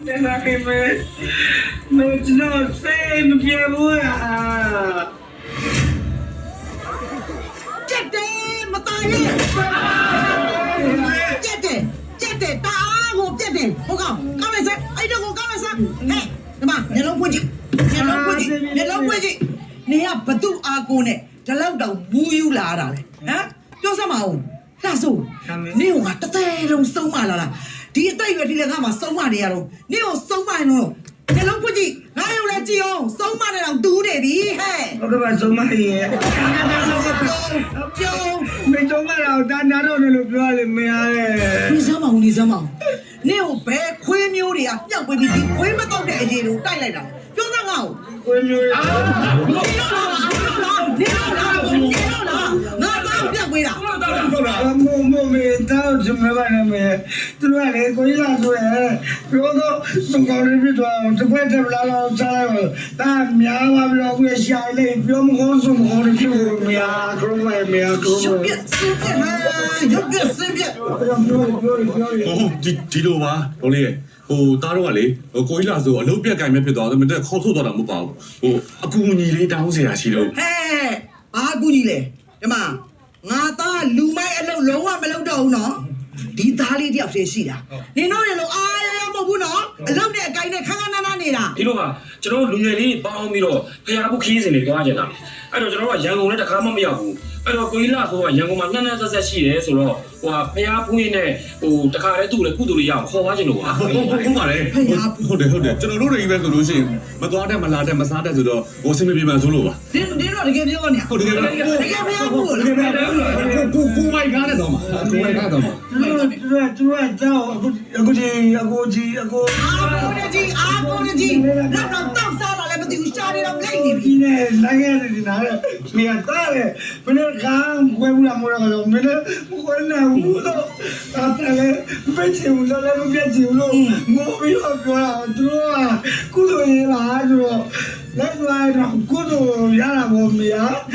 No sé, me quiero volar. ကျက်တယ်မตายနဲ့ကျက်တယ်တအားကိုပြက်တယ်ဟုတ်ကောကောင်းလိုက်စမ်းအဲ့တော့ကိုကောင်းလိုက်စမ်းဟဲ့ဒီမှာမျက်လုံးပွင့်ကြည့်နေကဘသူအားကိုနဲ့ဒီလောက်တောင်မူးယူလာတာလေဟမ်ပြောစမ်းမအောင်လှဆိုးနေကတသေးလုံးစုံမလာလားဒီအတိုက်ရွယ်ဒီလည်းငါမှစုံမနေရတော့နေကိုစုံမရင်တော့မျက်လုံးပွင့်ကြည့်ငါရုံလည်းကြည့်အောင်စုံမနဲ့တော့တူးနေပြီဟဲ့ Okay, va, son más bien. ပြော Me toma la otra, no lo puedo me a နေစမ်းမအောင်နေကိုဘယ်ခွေးမျိုးတွေကပျောက်ပြီးဒီခွေးမတော့တဲ့အရေးကိုတိုက်လိုက်တာပြောစမ်းငါ့ကို Coño, နေတော့ငါတော့ပြတ်ပေးတာ me está, se me van a ver. Tú vale, coño, la suerte. Luego, son cabritos, te puedes hablar a los chavos. Está, mi agua, mi agua, si hay ley, yo me gozo, me gozo, que me agro, me ရုပ် agro. ပြက်စင်းပြက်ဟာရုပ်ပြက်စင်းပြက် ဟုတ်ဒီလိုပါဟိုလေဟိုတားတော့ကလေဟိုကိုကြီးလာဆိုအလုပ်ပြက်ကင်မဲ့ဖြစ်သွားတယ်မတက်ခေါက်ထုတ်သွားတာမဟုတ်ပါဘူးဟိုအကူအညီလေးတောင်းเสียရှိလို့ ဟဲ့ဘာကူကြီးလဲဒီမှာငါသားလူမိုက်အလုပ်လုံးဝမလုပ်တော့ဘူးနော်ဒီသားလေးတယောက်တည်းရှိတာနေတော့နေလို့အားရမဟုတ်ဘူးနော်အလုပ်နဲ့အကိုင်းနဲ့ခန်းခန်းနားနားနေတာ ဒီလိုပါကျွန်တော်လူငယ်လေးပေါင်းပြီးတော့ဖျားဖို့ခီးစဉ်တွေတွားကြတာအဲ့တော့ကျွန်တော်ကရန်ကုန်လည်းတခါမှမရောက်ဘူးအဲ့တော့ကိုကြီးလာဆိုကရန်ကုန်မှာနှမ်းဆက်ဆက်ရှိတယ်ဆိုတော့ဟိုဖျားဖူးရင်းနဲ့ဟိုတခါတည်းသူ့လည်းကုသူလေးရအောင်ခေါ်သွားခြင်းလို့ပါ ဟုတ်ပါတယ်ဟုတ်တယ်ကျွန်တော်တို့တွေပဲဆိုလို့ရှိရင်မသွားတတ်မလာတတ်မစားတတ်ဆိုတော့ဟိုအဆင်မပြေမှဆိုလို့ပါ ဒီတော့တကယ်ပြောနေ ဟုတ်တကယ် တကယ်ပြောဘူး ကိုမိုက်ကားနဲ့တော့မှာကိုမိုက်ကားတော့မှာ Tú vas, chao, aku အာကိုကြီးလောက်တော့စားလာလည်းမသိဘူးရှားနေတော့လိုက်နေပြီ Tiene la guerra de nada. Mira, dale. Pero acá, huevo la mora, mira, buena, uno. Hasta le peche uno, le peche uno. Móvil, culo de la agro. La guarda, culo, ya la bombilla.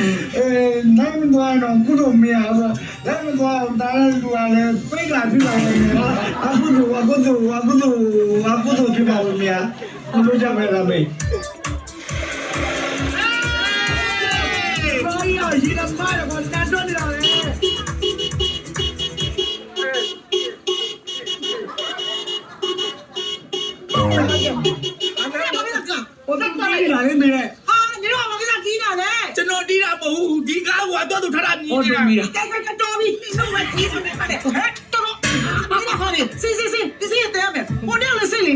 No me guarda, culo mía. La me guarda, dale, dale, pega, pega, acudo, pega, mía. Culo ya me la ve.ကျွန်တော်တီးတာမဟုတ်ဘူးဒီကားကတော့သူထထမြည်နေတာ တော်ပြီလုံးဝကြီးနေပါတယ်ဟဲ့တော်တော်ဒီမှာဟောနေစီဒီစီတဲ့မယ်ဟိုတယ်လေစီလေ